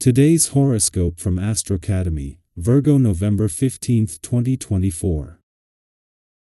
Today's horoscope from Astrocademy, Virgo November 15, 2024.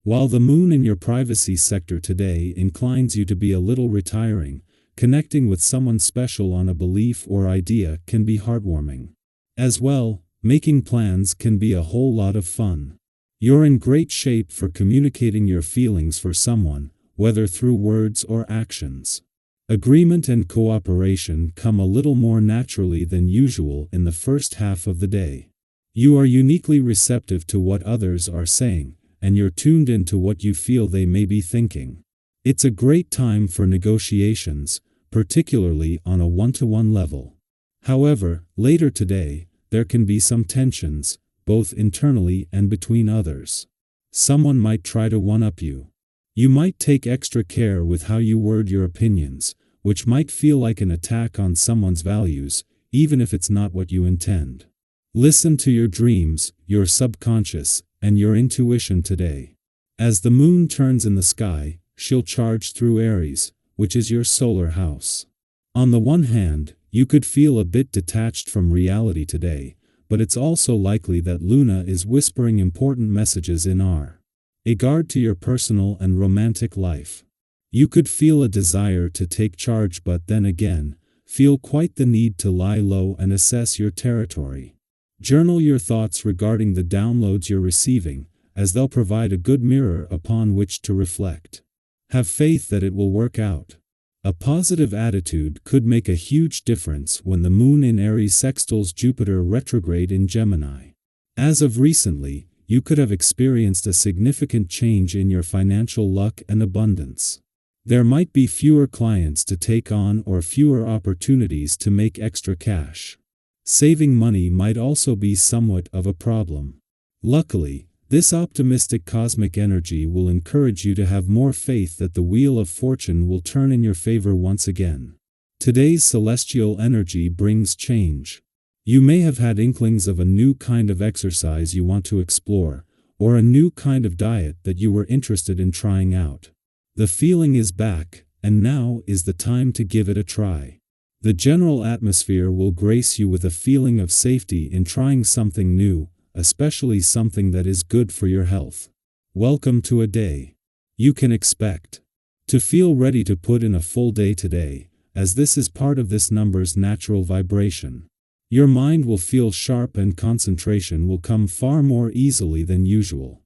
While the moon in your privacy sector today inclines you to be a little retiring, connecting with someone special on a belief or idea can be heartwarming. As well, making plans can be a whole lot of fun. You're in great shape for communicating your feelings for someone, whether through words or actions. Agreement and cooperation come a little more naturally than usual in the first half of the day. You are uniquely receptive to what others are saying, and you're tuned into what you feel they may be thinking. It's a great time for negotiations, particularly on a one-to-one level. However, later today, there can be some tensions, both internally and between others. Someone might try to one-up you. You might take extra care with how you word your opinions, which might feel like an attack on someone's values, even if it's not what you intend. Listen to your dreams, your subconscious, and your intuition today. As the moon turns in the sky, she'll charge through Aries, which is your solar house. On the one hand, you could feel a bit detached from reality today, but it's also likely that Luna is whispering important messages in regard to your personal and romantic life. You could feel a desire to take charge, but then again, feel quite the need to lie low and assess your territory. Journal your thoughts regarding the downloads you're receiving, as they'll provide a good mirror upon which to reflect. Have faith that it will work out. A positive attitude could make a huge difference when the moon in Aries sextiles Jupiter retrograde in Gemini. As of recently, you could have experienced a significant change in your financial luck and abundance. There might be fewer clients to take on or fewer opportunities to make extra cash. Saving money might also be somewhat of a problem. Luckily, this optimistic cosmic energy will encourage you to have more faith that the wheel of fortune will turn in your favor once again. Today's celestial energy brings change. You may have had inklings of a new kind of exercise you want to explore, or a new kind of diet that you were interested in trying out. The feeling is back, and now is the time to give it a try. The general atmosphere will grace you with a feeling of safety in trying something new, especially something that is good for your health. Welcome to a day you can expect to feel ready to put in a full day today, as this is part of this number's natural vibration. Your mind will feel sharp and concentration will come far more easily than usual.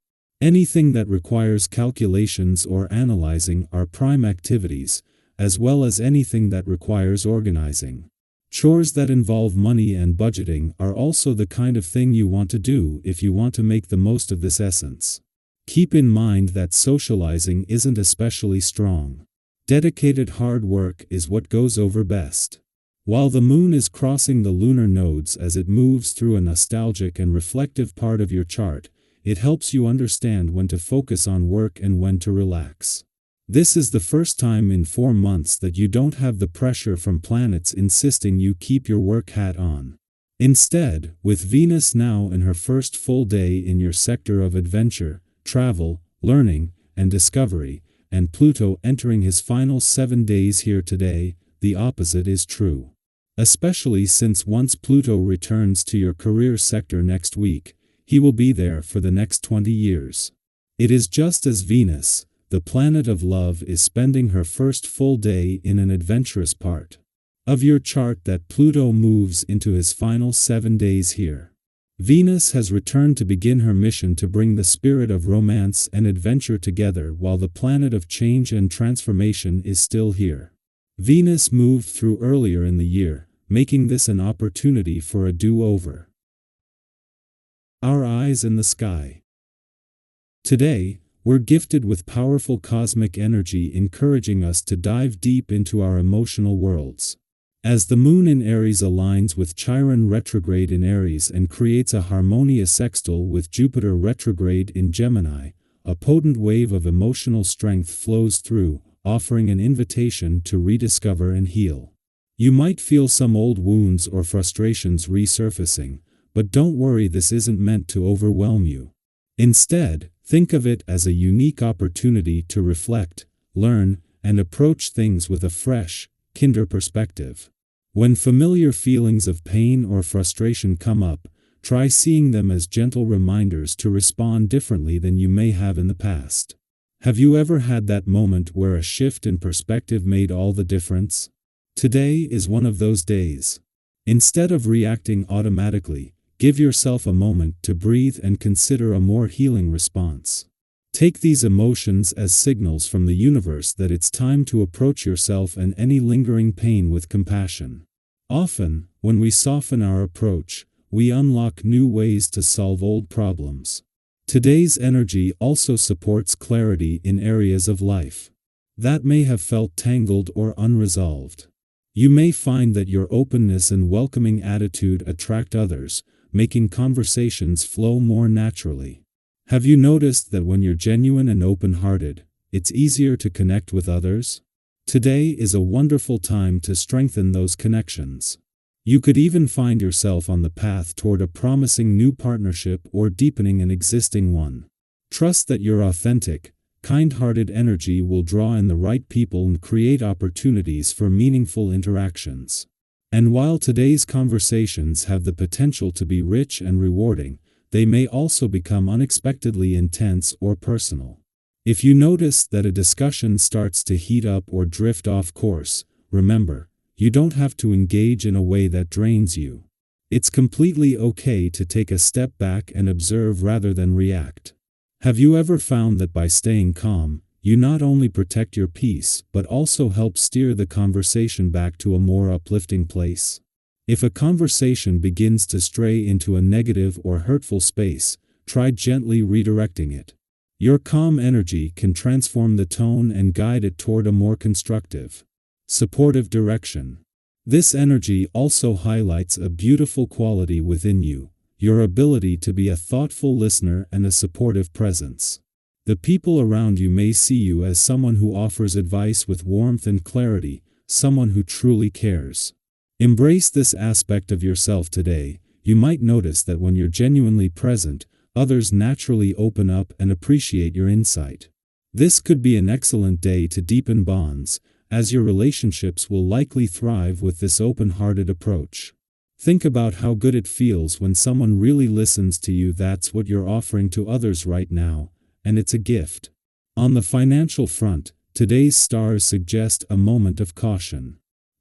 Anything that requires calculations or analyzing are prime activities, as well as anything that requires organizing. Chores that involve money and budgeting are also the kind of thing you want to do if you want to make the most of this essence. Keep in mind that socializing isn't especially strong. Dedicated hard work is what goes over best. While the moon is crossing the lunar nodes as it moves through a nostalgic and reflective part of your chart, it helps you understand when to focus on work and when to relax. This is the first time in 4 months that you don't have the pressure from planets insisting you keep your work hat on. Instead, with Venus now in her first full day in your sector of adventure, travel, learning, and discovery, and Pluto entering his final 7 days here today, the opposite is true. Especially since once Pluto returns to your career sector next week, he will be there for the next 20 years. It is just as Venus, the planet of love, is spending her first full day in an adventurous part of your chart that Pluto moves into his final 7 days here. Venus has returned to begin her mission to bring the spirit of romance and adventure together while the planet of change and transformation is still here. Venus moved through earlier in the year, making this an opportunity for a do-over. Our eyes in the sky. Today, we're gifted with powerful cosmic energy encouraging us to dive deep into our emotional worlds. As the moon in Aries aligns with Chiron retrograde in Aries and creates a harmonious sextile with Jupiter retrograde in Gemini, a potent wave of emotional strength flows through, offering an invitation to rediscover and heal. You might feel some old wounds or frustrations resurfacing, but don't worry, this isn't meant to overwhelm you. Instead, think of it as a unique opportunity to reflect, learn, and approach things with a fresh, kinder perspective. When familiar feelings of pain or frustration come up, try seeing them as gentle reminders to respond differently than you may have in the past. Have you ever had that moment where a shift in perspective made all the difference? Today is one of those days. Instead of reacting automatically, give yourself a moment to breathe and consider a more healing response. Take these emotions as signals from the universe that it's time to approach yourself and any lingering pain with compassion. Often, when we soften our approach, we unlock new ways to solve old problems. Today's energy also supports clarity in areas of life that may have felt tangled or unresolved. You may find that your openness and welcoming attitude attract others, making conversations flow more naturally. Have you noticed that when you're genuine and open-hearted, it's easier to connect with others? Today is a wonderful time to strengthen those connections. You could even find yourself on the path toward a promising new partnership or deepening an existing one. Trust that your authentic, kind-hearted energy will draw in the right people and create opportunities for meaningful interactions. And while today's conversations have the potential to be rich and rewarding, they may also become unexpectedly intense or personal. If you notice that a discussion starts to heat up or drift off course, remember, you don't have to engage in a way that drains you. It's completely okay to take a step back and observe rather than react. Have you ever found that by staying calm, you not only protect your peace but also help steer the conversation back to a more uplifting place? If a conversation begins to stray into a negative or hurtful space, try gently redirecting it. Your calm energy can transform the tone and guide it toward a more constructive, supportive direction. This energy also highlights a beautiful quality within you, your ability to be a thoughtful listener and a supportive presence. The people around you may see you as someone who offers advice with warmth and clarity, someone who truly cares. Embrace this aspect of yourself today. You might notice that when you're genuinely present, others naturally open up and appreciate your insight. This could be an excellent day to deepen bonds, as your relationships will likely thrive with this open-hearted approach. Think about how good it feels when someone really listens to you. That's what you're offering to others right now, and it's a gift. On the financial front, today's stars suggest a moment of caution.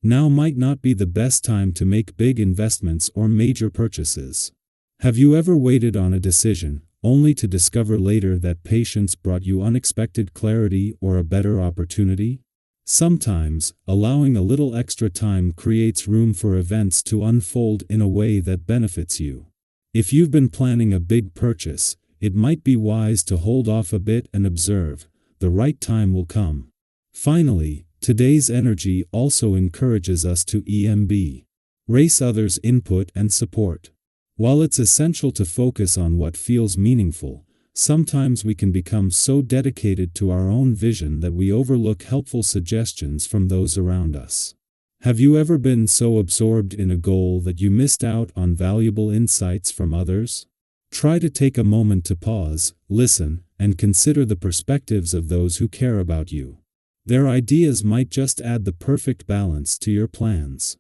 Now might not be the best time to make big investments or major purchases. Have you ever waited on a decision, only to discover later that patience brought you unexpected clarity or a better opportunity? Sometimes, allowing a little extra time creates room for events to unfold in a way that benefits you. If you've been planning a big purchase, it might be wise to hold off a bit and observe. The right time will come. Finally, today's energy also encourages us to embrace others' input and support. While it's essential to focus on what feels meaningful, sometimes we can become so dedicated to our own vision that we overlook helpful suggestions from those around us. Have you ever been so absorbed in a goal that you missed out on valuable insights from others? Try to take a moment to pause, listen, and consider the perspectives of those who care about you. Their ideas might just add the perfect balance to your plans.